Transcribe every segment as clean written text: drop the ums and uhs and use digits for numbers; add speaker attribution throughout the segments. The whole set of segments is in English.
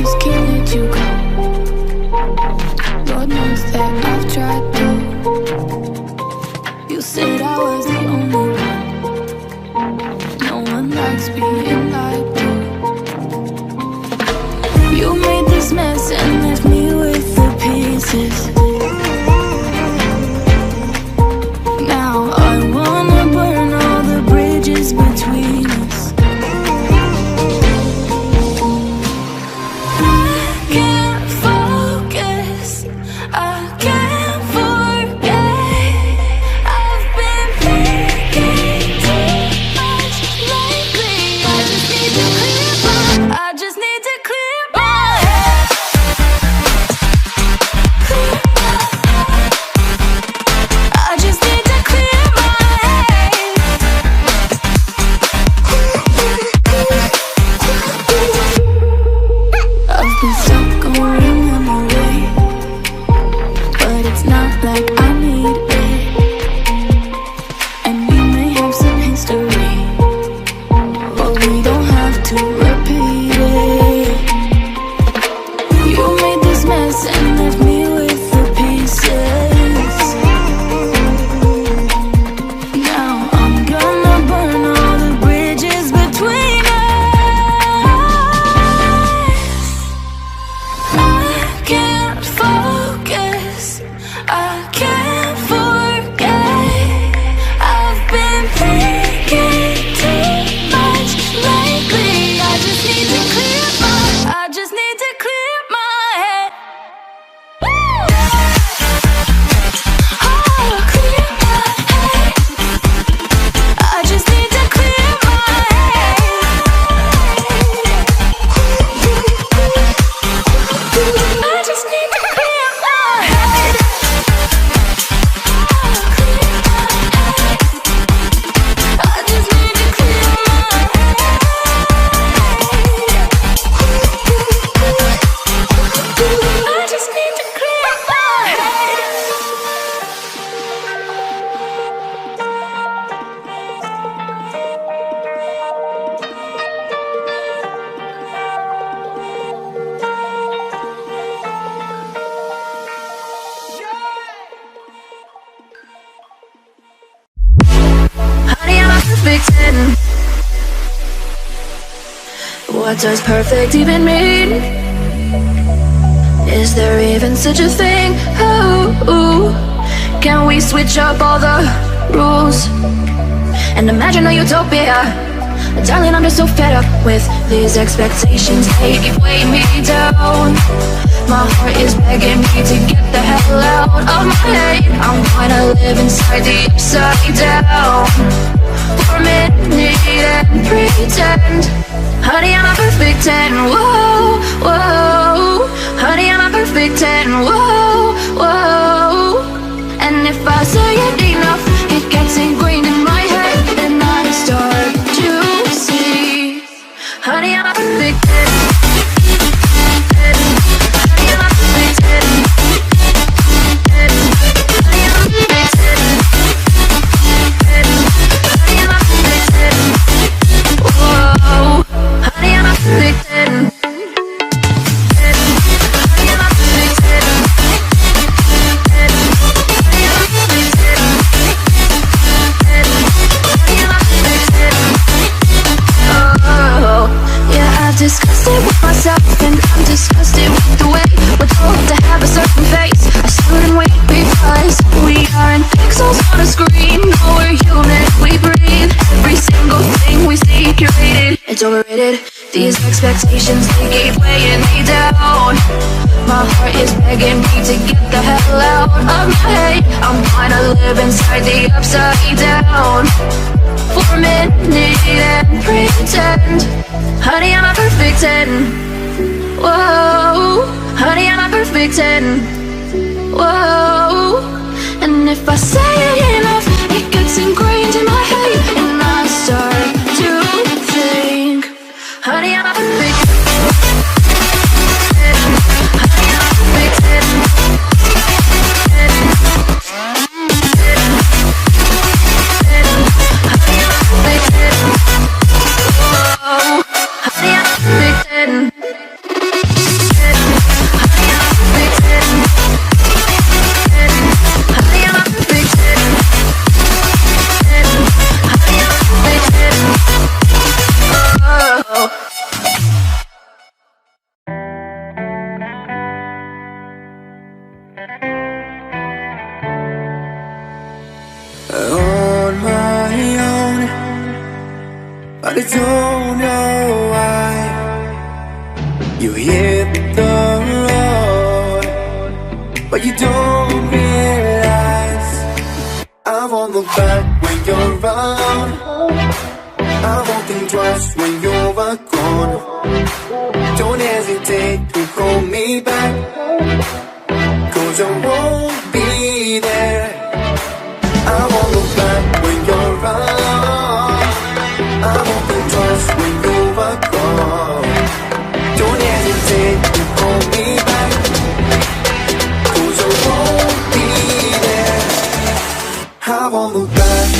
Speaker 1: just can't let you go. Lord knows that I've tried to. You said I was the only one. No one likes being lied to. You made this mess and left me with the pieces. Now I wanna burn all the bridges between us. I can't focus, I can't forget. I've been thinking too much lately. I just need to clear my head. I just need to clear my head. I've been stuck on memory, but it's not like I need it. And we may have some history, but we don't have to repeat it. You made this mess and left me with the pieces. Now I'm gonna burn all the bridges between us. I can't focus, I can't forget. I've been thinking too much lately. I just need to clear my head. Oh, clear my head. I just need to clear my head. I just need to clear my head. I just need to clear my head. I just need to clear my head.
Speaker 2: Honey, I'm a perfect 10. What does perfect even mean? Is there even such a thing? Ooh, can we switch up all the rules and imagine a utopia? Darling, I'm just so fed up with these expectations. They weigh me down. My heart is begging me to get the hell out of my head. I'm gonna live inside the upside down for a minute and pretend. Honey, I'm a perfect 10. Whoa, whoa. Honey, I'm a perfect 10. Whoa, whoa. And if I say it enough, it gets ingrained in my head, and I start to see. Honey, I'm a perfect 10. Honey, I'm a perfect 10. Honey, I'm a perfect 10. Honey, I'm a perfect 10. Whoa. Honey, I'm a perfect 10. Honey, I'm a perfect 10. Honey, I'm a perfect 10. Honey, I'm a perfect 10. Oh, yeah, I've discussed it with myself, and I'm disgusted with the way we're told to have a certain face, a certain weight, because we aren't pixels on a screen. No, we're human, we breathe. Every single thing we see curated, it's overrated. These expectations, they keep weighing me down. My heart is begging me to get the hell out of my head. I'm gonna live inside the upside down for a minute and pretend. Honey, I'm a perfect 10. Whoa. Honey, I'm a perfect 10. Whoa. And if I say it enough, it gets ingrained in my head, and I start to think. Honey, I'm a perfect 10. Honey, I'm a perfect 10. Honey, I'm a perfect 10. Whoa. Honey, I'm a perfect 10.
Speaker 3: on my own, but I don't know why. You hit the road, but you don't realize I won't look back when you're around. I won't think twice when you're gone. Don't hesitate to call me back, 'cause I won't be there. I won't look back when you're around. I won't think twice when you're gone. Don't hesitate to call me back, 'cause I won't be there. I won't look back.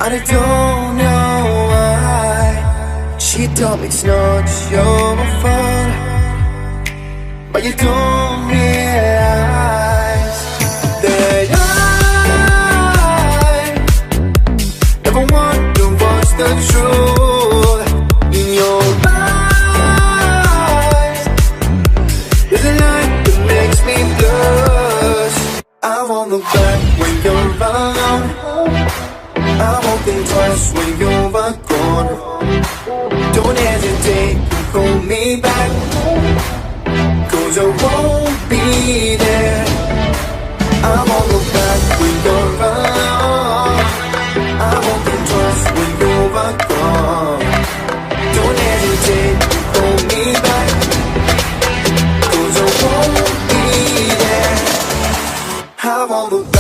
Speaker 3: I don't know why. She told me it's not your fault, but you don't realize that I never want to watch the truth in your eyes. There's a light that makes me blush. I won't look back when you're around. I won't think twice when you're gone. Don't hesitate to call me back, 'cause I won't be there. I won't look back when you're around. I won't think twice when you're gone. Don't hesitate to call me back, 'cause I won't be there. I won't look back.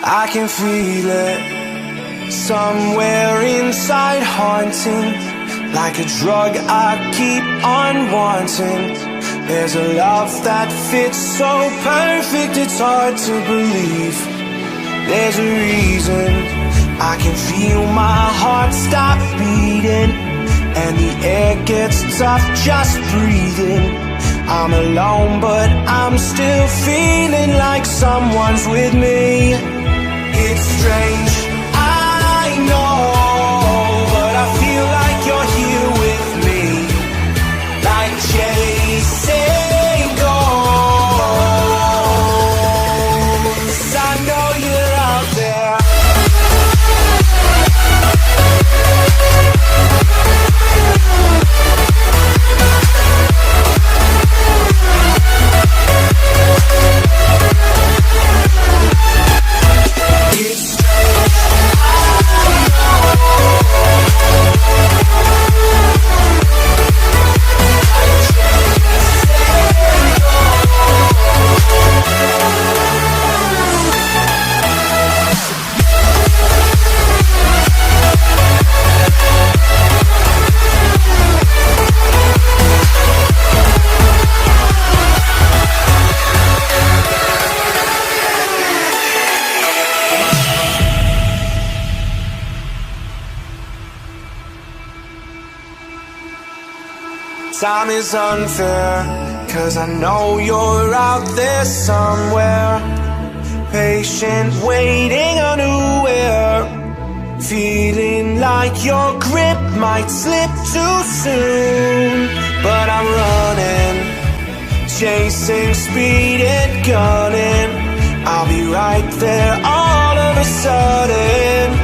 Speaker 4: I can feel it somewhere inside, haunting like a drug I keep on wanting. There's a love that fits so perfect, it's hard to believe. There's a reason I can feel my heart stop beating, and the air gets tough just breathing. I'm alone, but I'm still feeling like someone's with me. It's strange, I know, but I feel like you're here with me, like chasing ghosts. I know you're out there. Time is unfair, 'cause I know you're out there somewhere, patient, waiting unaware, feeling like your grip might slip too soon. But I'm running, chasing speed and gunning. I'll be right there all of a sudden.